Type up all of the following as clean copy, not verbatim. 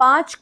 5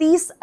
30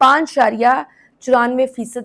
5.94%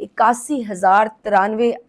81,093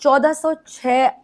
1406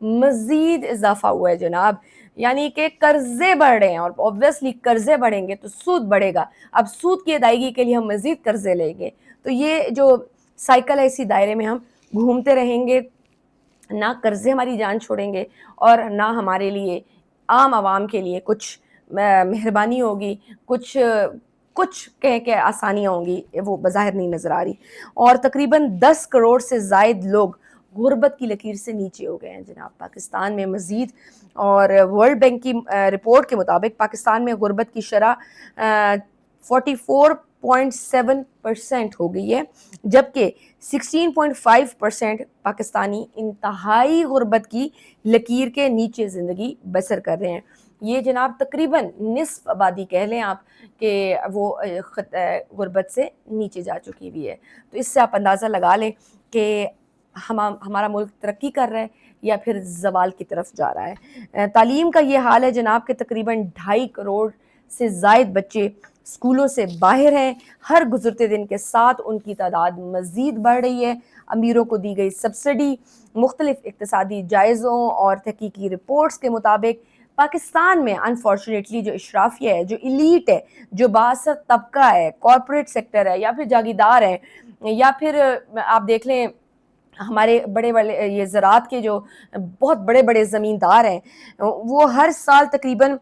مزید اضافہ ہوا ہے جناب، یعنی کہ قرضے بڑھ رہے ہیں، اور اوبویسلی قرضے بڑھیں گے تو سود بڑھے گا، اب سود کی ادائیگی کے لیے ہم مزید قرضے لیں گے، تو یہ جو سائیکل ہے اسی دائرے میں ہم گھومتے رہیں گے، نہ قرضے ہماری جان چھوڑیں گے اور نہ ہمارے لیے عام عوام کے لیے کچھ مہربانی ہوگی، کچھ کہہ کے آسانیاں ہوں گی، وہ بظاہر نہیں نظر آ رہی، اور تقریباً 10 کروڑ سے زائد لوگ غربت کی لکیر سے نیچے ہو گئے ہیں جناب پاکستان میں مزید، اور ورلڈ بینک کی رپورٹ کے مطابق پاکستان میں غربت کی شرح 44.7% ہو گئی ہے، جبکہ 16.5% پاکستانی انتہائی غربت کی لکیر کے نیچے زندگی بسر کر رہے ہیں۔ یہ جناب تقریباً نصف آبادی کہہ لیں آپ کہ وہ غربت سے نیچے جا چکی ہوئی ہے، تو اس سے آپ اندازہ لگا لیں کہ ہمارا ملک ترقی کر رہا ہے یا پھر زوال کی طرف جا رہا ہے۔ تعلیم کا یہ حال ہے جناب کہ تقریباً 2.5 کروڑ سے زائد بچے اسکولوں سے باہر ہیں، ہر گزرتے دن کے ساتھ ان کی تعداد مزید بڑھ رہی ہے۔ امیروں کو دی گئی سبسڈی، مختلف اقتصادی جائزوں اور تحقیقی رپورٹس کے مطابق پاکستان میں انفارچونیٹلی جو اشرافیہ ہے، جو ایلیٹ ہے، جو بااثر طبقہ ہے، کارپوریٹ سیکٹر ہے یا پھر جاگیردار ہے، یا پھر آپ دیکھ لیں ہمارے بڑے بڑے یہ زراعت کے جو بہت بڑے بڑے زمیندار ہیں، وہ ہر سال تقریباً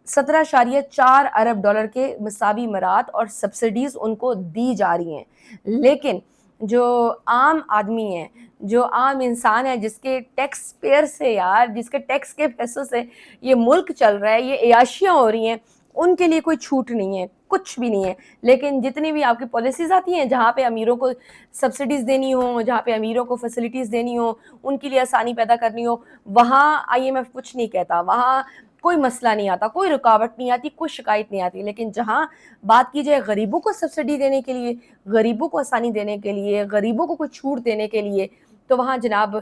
17.4 ارب ڈالر کے مساوی مراد اور سبسڈیز ان کو دی جا رہی ہیں، لیکن جو عام آدمی ہے، جو عام انسان ہے، جس کے ٹیکس پیئر سے جس کے ٹیکس کے پیسوں سے یہ ملک چل رہا ہے، یہ عیاشیاں ہو رہی ہیں، ان کے لیے کوئی چھوٹ نہیں ہے، کچھ بھی نہیں ہے۔ لیکن جتنی بھی آپ کی پالیسیز آتی ہیں جہاں پہ امیروں کو سبسڈیز دینی ہوں، جہاں پہ امیروں کو فیسلٹیز دینی ہوں، ان کے لیے آسانی پیدا کرنی ہو، وہاں IMF کچھ نہیں کہتا، وہاں کوئی مسئلہ نہیں آتا، کوئی رکاوٹ نہیں آتی، کوئی شکایت نہیں آتی۔ لیکن جہاں بات کی جائے غریبوں کو سبسڈی دینے کے لیے، غریبوں کو آسانی دینے کے لیے، غریبوں کو کوئی چھوٹ دینے کے لیے، تو وہاں جناب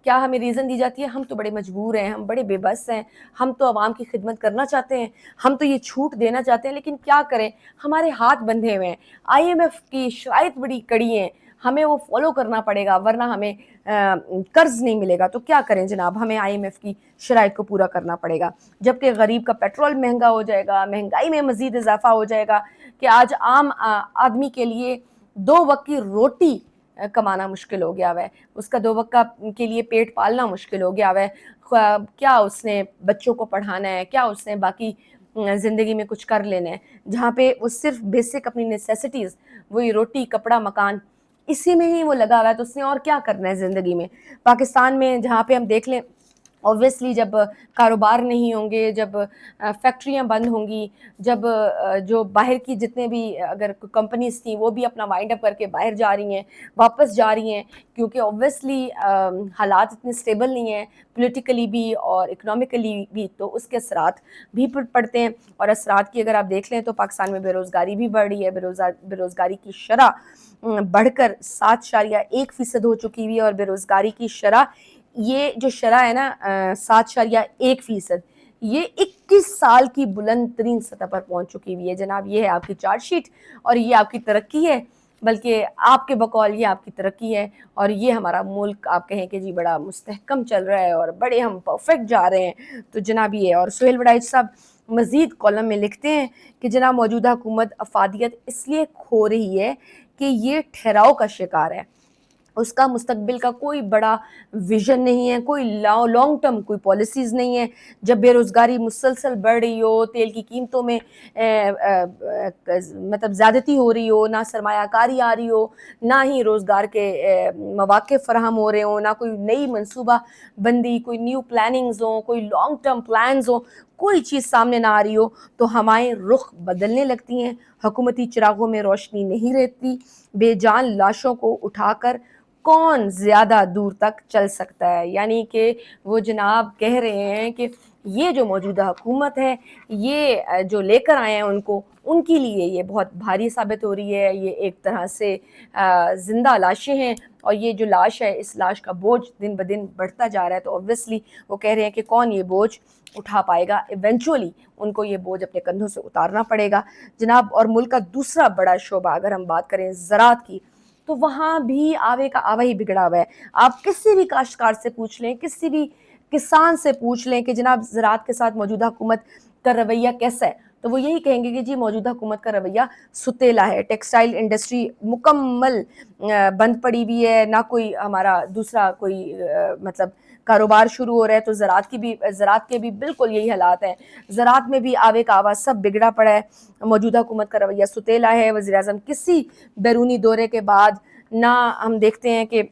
کیا ہمیں ریزن دی جاتی ہے؟ ہم تو بڑے مجبور ہیں، ہم بڑے بے بس ہیں، ہم تو عوام کی خدمت کرنا چاہتے ہیں، ہم تو یہ چھوٹ دینا چاہتے ہیں، لیکن کیا کریں، ہمارے ہاتھ بندھے ہوئے ہیں، IMF کی شرائط بڑی کڑی ہیں، ہمیں وہ فالو کرنا پڑے گا ورنہ ہمیں قرض نہیں ملے گا، تو کیا کریں جناب، ہمیں IMF کی شرائط کو پورا کرنا پڑے گا، جبکہ غریب کا پیٹرول مہنگا ہو جائے گا، مہنگائی میں مزید اضافہ ہو جائے گا کہ آج عام آدمی کے لیے 2 وقت کی روٹی کمانا مشکل ہو گیا ہوا ہے، اس کا 2 وقت کے لیے پیٹ پالنا مشکل ہو گیا ہوا ہے، کیا اس نے بچوں کو پڑھانا ہے، کیا اس نے باقی زندگی میں کچھ کر لینا ہے، جہاں پہ وہ صرف بیسک اپنی نیسیسٹیز، وہی روٹی کپڑا مکان، اسی میں ہی وہ لگا ہوا ہے، تو اس نے اور کیا کرنا ہے زندگی میں۔ پاکستان میں جہاں پہ ہم دیکھ لیں اوبویسلی جب کاروبار نہیں ہوں گے، جب فیکٹریاں بند ہوں گی، جب جو باہر کی جتنے بھی اگر کمپنیز تھیں وہ بھی اپنا وائنڈ اپ کر کے باہر جا رہی ہیں، واپس جا رہی ہیں، کیونکہ اوبویسلی حالات اتنے اسٹیبل نہیں ہیں پولیٹیکلی بھی اور اکنامکلی بھی، تو اس کے اثرات بھی پڑتے ہیں، اور اثرات کی اگر آپ دیکھ لیں تو پاکستان میں بے روزگاری بھی بڑھ رہی ہے، بے روزگاری کی شرح بڑھ کر 7.1% ہو چکی ہوئی ہے، اور بے روزگاری کی شرح، یہ جو شرح ہے نا 7.1%، یہ 21 سال کی بلند ترین سطح پر پہنچ چکی ہوئی ہے جناب۔ یہ ہے آپ کی چارٹ شیٹ اور یہ آپ کی ترقی ہے، بلکہ آپ کے بقول یہ آپ کی ترقی ہے، اور یہ ہمارا ملک آپ کہیں کہ جی بڑا مستحکم چل رہا ہے اور بڑے ہم پرفیکٹ جا رہے ہیں، تو جناب یہ ہے۔ اور سہیل وڑائچ صاحب مزید کالم میں لکھتے ہیں کہ جناب موجودہ حکومت افادیت اس لیے کھو رہی ہے کہ یہ ٹھہراؤ کا شکار ہے، اس کا مستقبل کا کوئی بڑا ویژن نہیں ہے، کوئی لانگ ٹرم کوئی پالیسیز نہیں ہے۔ جب بے روزگاری مسلسل بڑھ رہی ہو، تیل کی قیمتوں میں مطلب زیادتی ہو رہی ہو، نہ سرمایہ کاری آ رہی ہو، نہ ہی روزگار کے مواقع فراہم ہو رہے ہوں، نہ کوئی نئی منصوبہ بندی، کوئی نیو پلاننگز ہوں، کوئی لانگ ٹرم پلانز ہوں، کوئی چیز سامنے نہ آ رہی ہو، تو ہمارے رخ بدلنے لگتی ہیں، حکومتی چراغوں میں روشنی نہیں رہتی، بے جان لاشوں کو اٹھا کر کون زیادہ دور تک چل سکتا ہے۔ یعنی کہ وہ جناب کہہ رہے ہیں کہ یہ جو موجودہ حکومت ہے، یہ جو لے کر آئے ہیں ان کے لیے یہ بہت بھاری ثابت ہو رہی ہے، یہ ایک طرح سے زندہ لاشیں ہیں، اور یہ جو لاش ہے اس لاش کا بوجھ دن بدن بڑھتا جا رہا ہے، تو اوبویسلی وہ کہہ رہے ہیں کہ کون یہ بوجھ اٹھا پائے گا، ایونچولی ان کو یہ بوجھ اپنے کندھوں سے اتارنا پڑے گا جناب۔ اور ملک کا دوسرا بڑا شعبہ اگر ہم بات کریں زراعت کی، تو وہاں بھی آوے کا آوا ہی بگڑا ہوا ہے. آپ کسی بھی کاشتکار سے پوچھ لیں, کسی بھی کسان سے پوچھ لیں کہ جناب زراعت کے ساتھ موجودہ حکومت کا رویہ کیسا ہے, تو وہ یہی کہیں گے کہ جی موجودہ حکومت کا رویہ ستیلا ہے. ٹیکسٹائل انڈسٹری مکمل بند پڑی ہوئی ہے, نہ کوئی ہمارا دوسرا کوئی مطلب کاروبار شروع ہو رہا ہے. تو زراعت کے بھی بالکل یہی حالات ہیں. زراعت میں بھی آوے کا آواز سب بگڑا پڑا ہے. موجودہ حکومت کا رویہ ستیلا ہے. وزیر اعظم کسی بیرونی دورے کے بعد نہ ہم دیکھتے ہیں کہ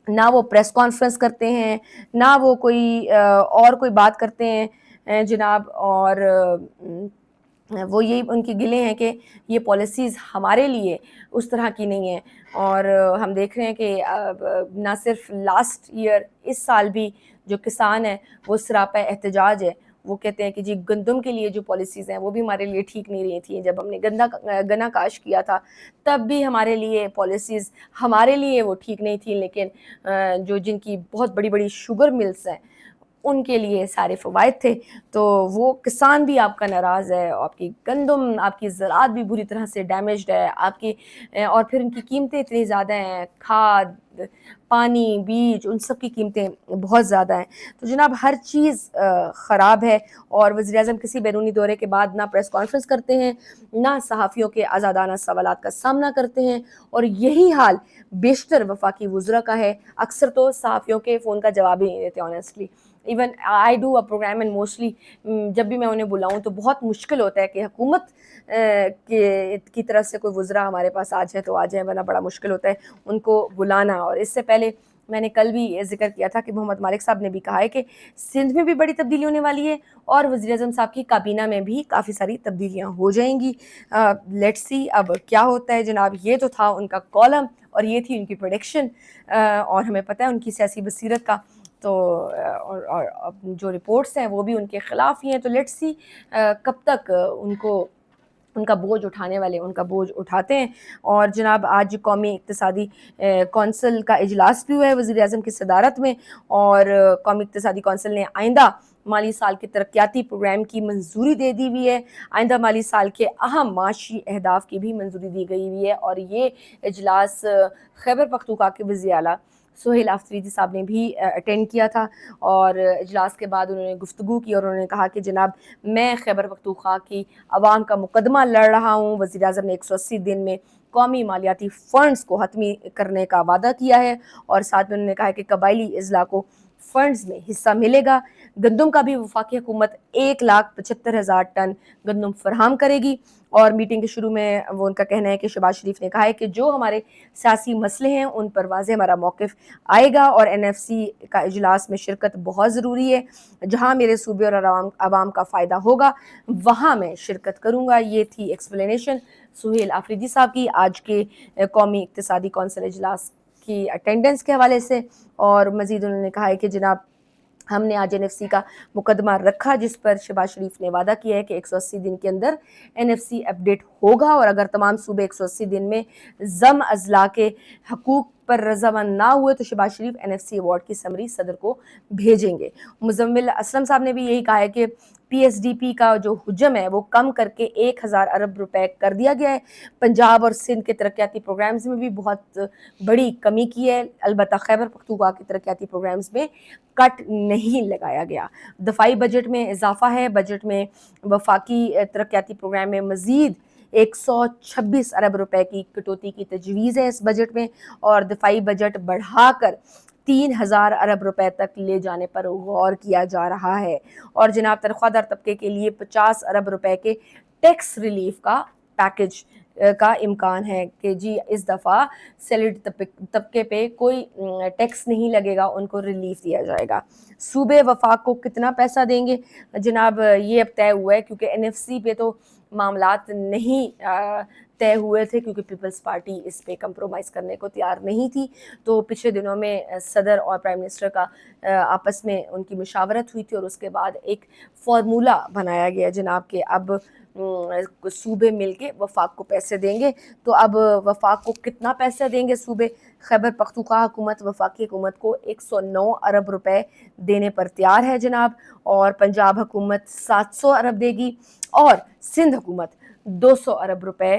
نہ وہ پریس کانفرنس کرتے ہیں, نہ وہ کوئی اور کوئی بات کرتے ہیں جناب. اور وہ یہی ان کی گلے ہیں کہ یہ پالیسیز ہمارے لیے اس طرح کی نہیں ہیں. اور ہم دیکھ رہے ہیں کہ نہ صرف لاسٹ ایئر, اس سال بھی جو کسان ہیں وہ سراپا احتجاج ہے. وہ کہتے ہیں کہ جی گندم کے لیے جو پالیسیز ہیں وہ بھی ہمارے لیے ٹھیک نہیں رہی تھیں. جب ہم نے گنا کاشت کیا تھا تب بھی ہمارے لیے پالیسیز ہمارے لیے وہ ٹھیک نہیں تھیں, لیکن جن کی بہت بڑی بڑی شوگر ملز ہیں ان کے لیے سارے فوائد تھے. تو وہ کسان بھی آپ کا ناراض ہے, آپ کی گندم, آپ کی زراعت بھی بری طرح سے ڈیمیجڈ ہے آپ کی, اور پھر ان کی قیمتیں اتنی زیادہ ہیں, کھاد, پانی, بیج, ان سب کی قیمتیں بہت زیادہ ہیں. تو جناب ہر چیز خراب ہے. اور وزیر اعظم کسی بیرونی دورے کے بعد نہ پریس کانفرنس کرتے ہیں, نہ صحافیوں کے آزادانہ سوالات کا سامنا کرتے ہیں. اور یہی حال بیشتر وفاقی وزراء کا ہے. اکثر تو صحافیوں کے فون کا جواب ہی نہیں دیتے honestly. Even I do a program and mostly جب بھی میں انہیں بلاؤں تو بہت مشکل ہوتا ہے کہ حکومت کی طرف سے کوئی وزراء ہمارے پاس آ جائے تو آ جائیں, ورنہ بڑا مشکل ہوتا ہے ان کو بلانا. اور اس سے پہلے میں نے کل بھی ذکر کیا تھا کہ محمد مالک صاحب نے بھی کہا ہے کہ سندھ میں بھی بڑی تبدیلی ہونے والی ہے, اور وزیر اعظم صاحب کی کابینہ میں بھی کافی ساری تبدیلیاں ہو جائیں گی. لیٹس سی اب کیا ہوتا ہے جناب. یہ تو تھا ان کا کالم اور یہ تھی ان کی پریڈکشن, اور ہمیں پتہ ہے ان کی سیاسی بصیرت کا. تو اور جو رپورٹس ہیں وہ بھی ان کے خلاف ہی ہیں. تو لیٹس سی کب تک ان کا بوجھ اٹھانے والے ان کا بوجھ اٹھاتے ہیں. اور جناب آج قومی اقتصادی کونسل کا اجلاس بھی ہوا ہے وزیر اعظم کی صدارت میں, اور قومی اقتصادی کونسل نے آئندہ مالی سال کے ترقیاتی پروگرام کی منظوری دے دی ہوئی ہے. آئندہ مالی سال کے اہم معاشی اہداف کی بھی منظوری دی گئی ہوئی ہے. اور یہ اجلاس خیبر پختونخوا کے وزیر اعلیٰ سہیل آفریدی صاحب نے بھی اٹینڈ کیا تھا. اور اجلاس کے بعد انہوں نے گفتگو کی اور انہوں نے کہا کہ جناب میں خیبر پختونخوا کی عوام کا مقدمہ لڑ رہا ہوں. وزیر اعظم نے 180 دن میں قومی مالیاتی فنڈز کو حتمی کرنے کا وعدہ کیا ہے, اور ساتھ میں انہوں نے کہا کہ قبائلی اضلاع کو فنڈز میں حصہ ملے گا. گندم کا بھی وفاقی حکومت 1,75,000 ٹن گندم فراہم کرے گی. اور میٹنگ کے شروع میں وہ ان کا کہنا ہے کہ شہباز شریف نے کہا ہے کہ جو ہمارے سیاسی مسئلے ہیں ان پر واضح ہمارا موقف آئے گا, اور NFC کا اجلاس میں شرکت بہت ضروری ہے. جہاں میرے صوبے اور عوام کا فائدہ ہوگا وہاں میں شرکت کروں گا. یہ تھی ایکسپلینیشن سہیل آفریدی صاحب کی آج کے قومی اقتصادی کونسل اجلاس کی اٹینڈنس کے حوالے سے. اور مزید انہوں نے کہا ہے کہ جناب ہم نے آج NFC کا مقدمہ رکھا جس پر شہباز شریف نے وعدہ کیا ہے کہ 180 دن کے اندر NFC اپڈیٹ ہوگا, اور اگر تمام صوبے 180 دن میں ضم اضلاع کے حقوق پر رضامند نہ ہوئے تو شہباز شریف NFC ایوارڈ کی سمری صدر کو بھیجیں گے. مزمل اسلم صاحب نے بھی یہی کہا ہے کہ PSDP کا جو حجم ہے وہ کم کر کے 1,000 ارب روپے کر دیا گیا ہے. پنجاب اور سندھ کے ترقیاتی پروگرامز میں بھی بہت بڑی کمی کی ہے, البتہ خیبر پختونخوا کے ترقیاتی پروگرامز میں کٹ نہیں لگایا گیا. دفاعی بجٹ میں اضافہ ہے. بجٹ میں وفاقی ترقیاتی پروگرام میں مزید 126 ارب روپے کی کٹوتی کی تجویز ہے اس بجٹ میں, اور دفاعی بجٹ بڑھا کر 3,000 ارب روپے تک لے جانے پر غور کیا جا رہا ہے. اور جناب تنخواہ دار طبقے کے لیے 50 ارب روپے کے ٹیکس ریلیف کا پیکج کا امکان ہے کہ جی اس دفعہ سیلریڈ طبقے پہ کوئی ٹیکس نہیں لگے گا, ان کو ریلیف دیا جائے گا. صوبے وفاق کو کتنا پیسہ دیں گے جناب یہ اب طے ہوا ہے, کیونکہ NFC پہ تو معاملات نہیں طے ہوئے تھے کیونکہ پیپلز پارٹی اس پہ کمپرومائز کرنے کو تیار نہیں تھی. تو پچھلے دنوں میں صدر اور پرائم منسٹر کا آپس میں ان کی مشاورت ہوئی تھی, اور اس کے بعد ایک فارمولا بنایا گیا جناب کہ اب صوبے مل کے وفاق کو پیسے دیں گے. تو اب وفاق کو کتنا پیسہ دیں گے صوبے؟ خیبر پختونخوا حکومت وفاقی حکومت کو 109 ارب روپے دینے پر تیار ہے جناب, اور پنجاب حکومت 700 ارب دے گی, اور سندھ حکومت 200 ارب روپے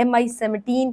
MI-17